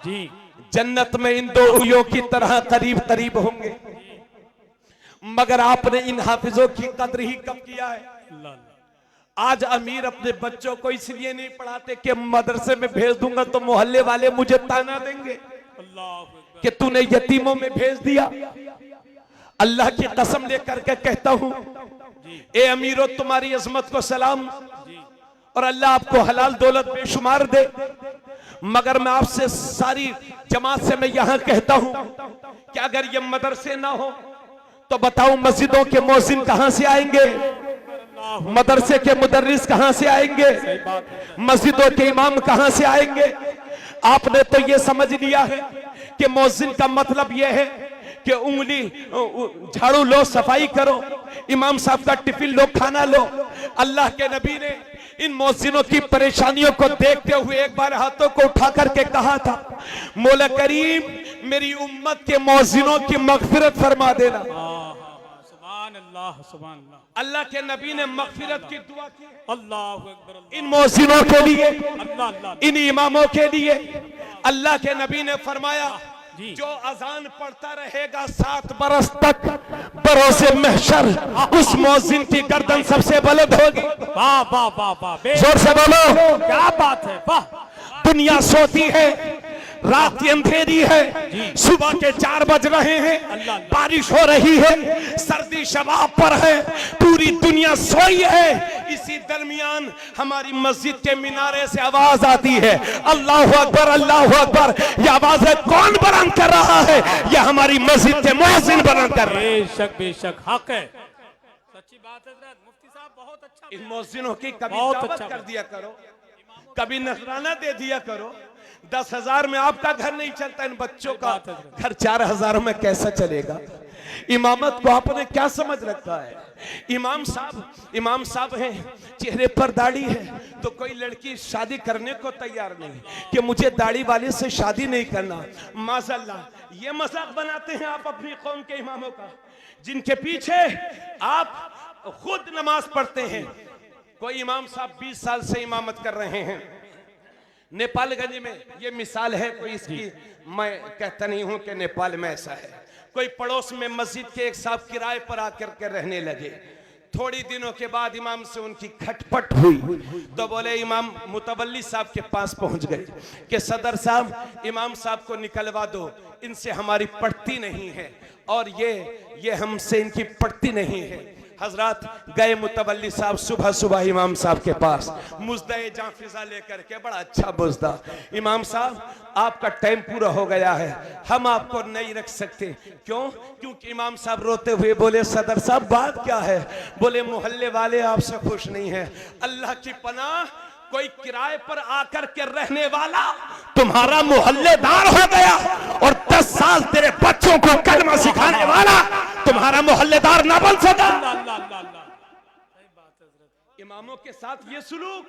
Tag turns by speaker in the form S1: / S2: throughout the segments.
S1: जी
S2: जन्नत में इन दो हुइयों की तरह करीब करीब होंगे। मगर आपने इन हाफिजों की कद्र ही कब किया है? आज अमीर अपने बच्चों को इसलिए नहीं पढ़ाते कि मदरसे में भेज दूंगा तो मोहल्ले वाले मुझे ताना देंगे कि तूने यतीमों में भेज दिया। अल्लाह की कसम लेकर के कहता हूं, ए अमीरों, तुम्हारी अजमत को सलाम और अल्लाह आपको हलाल दौलत बेशुमार दे। मगर मैं आपसे सारी जमात से मैं यहां कहता हूं कि अगर ये मदरसे ना हो तो बताओ मस्जिदों के मौजिन कहां से आएंगे? मदरसे के मुदर्रिस कहां से आएंगे? मस्जिदों के इमाम कहां से आएंगे? आपने तो ये समझ लिया है कि मौजिन का मतलब यह है कि उंगली झाड़ू लो, सफाई करो, इमाम साहब का टिफिन लो, खाना लो। अल्लाह के नबी ने इन मौजिनों की परेशानियों को देखते हुए एक बार हाथों को उठा करके कहा था, मौला करीम मेरी उम्मत के मौजिनों की मगफिरत फरमा देना। अल्लाह के नबी ने मगफिरत की दुआ की अल्लाह इन मौजिनों के लिए, इन इमामों के लिए। अल्लाह के नबी ने फरमाया, जो अजान पढ़ता रहेगा 7 बरस तक बरोसे महशर उस मौजिन की गर्दन सबसे बुलंद होगी।
S1: वाह वाह वाह वाह,
S2: जोर से बोलो,
S1: क्या बात है, वाह।
S2: दुनिया सोती है, रात अंधेरी है, सुबह के 4 बज रहे हैं, बारिश हो रही है, सर्दी शबाब पर है, पूरी दुनिया सोई है। इसी दरमियान हमारी मस्जिद के मिनारे से आवाज आती है, अल्लाह अकबर अल्लाह अकबर। यह आवाज कौन बुलंद कर रहा है? यह हमारी मस्जिद के मुअज्जिन बुलंद कर रहे हैं।
S1: बेशक बेशक हक है, सच्ची बात है। मुफ्ती साहब बहुत अच्छा,
S2: इन मुअज्जिनों की कभी
S1: बहुत
S2: दावत
S1: अच्छा
S2: कर दिया करो, कभी नजराना दे दिया करो। 10,000 में आपका घर नहीं चलता, इन बच्चों का घर 4,000 में कैसा चलेगा? इमामत को आपने क्या समझ रखा है? इमाम साहब हैं, चेहरे पर दाढ़ी है तो कोई लड़की शादी करने को तैयार नहीं कि मुझे दाढ़ी वाले से शादी नहीं करना। माज़अल्लाह, ये मजाक बनाते हैं आप अपनी कौम के इमामों का, जिनके पीछे आप खुद नमाज पढ़ते हैं। कोई इमाम साहब 20 साल से इमामत कर रहे हैं नेपालगंज में। ये मिसाल है, कोई इसकी मैं कहता नहीं हूं कि नेपाल में ऐसा है। कोई पड़ोस में मस्जिद के एक साहब किराए पर आकर के रहने लगे। थोड़ी दिनों के बाद इमाम से उनकी खटपट हुई तो बोले, इमाम मुतवल्ली साहब के पास पहुंच गए कि सदर साहब, इमाम साहब को निकलवा दो, इनसे हमारी पड़ती नहीं है और ये हमसे इनकी पड़ती नहीं है। हजरत गए मुतवल्ली साहब सुबह सुबह इमाम साहब के पास, मुजदे जाफिजा लेकर के, बड़ा अच्छा मुजदा, इमाम साहब आपका टाइम पूरा हो गया है, हम आपको नहीं रख सकते। क्यों? क्योंकि इमाम साहब रोते हुए बोले, सदर साहब बात क्या है? बोले, मोहल्ले वाले आपसे खुश नहीं है। अल्लाह की पनाह, कोई किराए पर आकर के रहने वाला तुम्हारा मोहल्लेदार हो गया और 10 साल तेरे बच्चों को कलमा सिखाने वाला तुम्हारा मोहल्लेदार ना बन सका। इमामों के साथ ये सुलूक,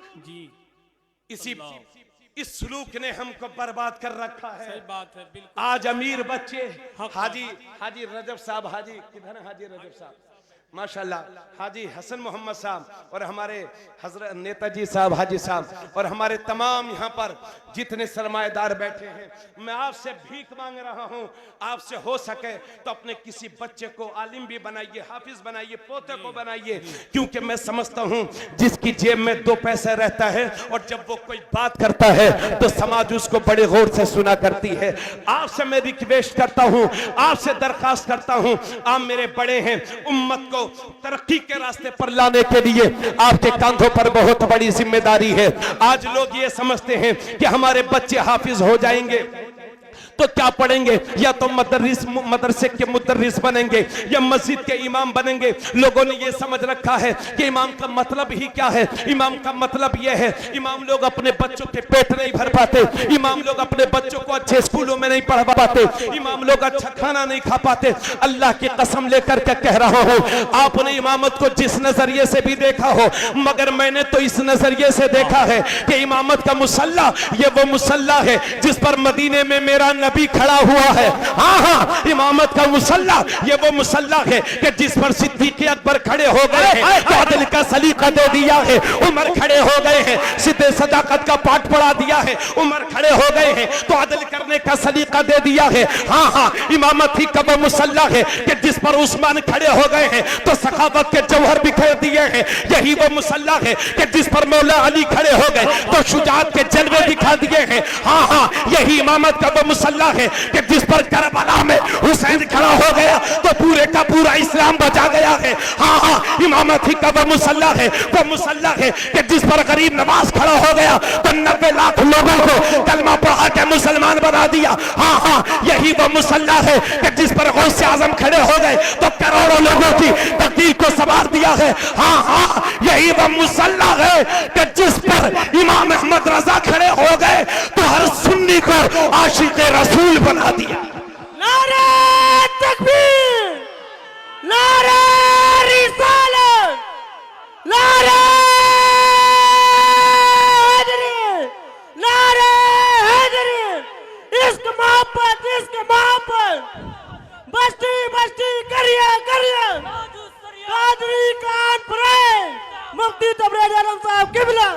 S2: इस सुलूक ने हमको बर्बाद कर रखा है।
S1: सही बात है, बिल्कुल।
S2: आज अमीर बच्चे, हाजी रजब साहब, हाजी किधर है? हाजी रजब साहब माशाल्लाह, हाजी हसन मोहम्मद साहब और हमारे हजरत नेताजी साहब, हाजी साहब और हमारे तमाम यहाँ पर जितने सरमाएदार बैठे हैं, मैं आपसे भीख मांग रहा हूँ, आपसे हो सके तो अपने किसी बच्चे को आलिम भी बनाइए, हाफिज बनाइए, पोते को बनाइए। क्योंकि मैं समझता हूँ जिसकी जेब में 2 पैसे रहता है और जब वो कोई बात करता है तो समाज उसको बड़े गौर से सुना करती है। आपसे मैं रिक्वेस्ट करता हूँ, आपसे दरखास्त करता हूँ, आप मेरे बड़े हैं, उम्मत को तरक्की के रास्ते पर लाने के लिए आपके कंधों पर बहुत बड़ी जिम्मेदारी है। आज लोग ये समझते हैं कि हमारे बच्चे हाफिज हो जाएंगे तो क्या पढ़ेंगे, या तो मदरसे के मुदर्रिस बनेंगे या मस्जिद के इमाम बनेंगे। लोगों ने ये समझ रखा है कि इमाम का मतलब ही क्या है। इमाम का मतलब यह है, इमाम लोग अपने बच्चों के पेट नहीं भर पाते, इमाम लोग अपने बच्चों को अच्छे स्कूलों में नहीं पढ़ा पाते, इमाम लोग अच्छा खाना नहीं खा पाते। अल्लाह की कसम लेकर के कह रहा हूँ, आपने इमामत को जिस नजरिए से भी देखा हो, मगर मैंने तो इस नजरिए से देखा है कि इमामत का मुसल्ला ये वो मुसल्ला है जिस पर मदीने में मेरा नबी खड़ा हुआ है। हाँ हाँ, इमामत का मुसल्ला ये वो मुसल्ला है कि जिस पर सिद्दीक अकबर खड़े हो गए हैं, तो अदल का सलीका दे दिया है, उमर खड़े हो गए हैं, सिद्दे सदाकत का पाठ पढ़ा दिया है, उमर खड़े हो गए हैं, तो अदल करने का सलीका दे दिया है। हाँ हाँ, इमामत ही का वो मुसल्ला है कि जिस पर उस्मान खड़े हो गए हैं, तो सखावत के जौहर बिखेर दिए हैं। यही वो मुसल्ला है कि जिस पर मौला अली खड़े हो गए तो शुजाअत के जलवे दिखा दिए हैं। हाँ हाँ, यही इमामत का वो मुसल्ला है कि जिस पर करबला में हुसैन खड़ा हो गया तो पूरे का पूरा इस्लाम बचा गया है। हाँ हाँ, इमामत ही का वो मुसल्ला है कि जिस पर गरीब नवाज खड़ा हो गया तो 90 लाख लोगों को कलमा पढ़ा के मुसलमान बना दिया। हाँ हाँ, यही वो मुसल्ला है कि जिस पर गौसे आजम खड़े हो गए तो करोड़ों लोगों की तकदीर को संवार दिया है। हाँ हाँ, यही वो मुसल्ला है कि जिस पर इमाम अहमद रजा खड़े हो गए तो हर सुन्नी को आशिक रसूल बना दिया।
S3: नारे तकबीर, नारे रिसालत, नारे हैदरी, नारे हैदरी। इश्क मोहब्बत बस्ती बस्ती करिए कादरी कान पर मुफ्ती तबरेज आलम साहब किबला।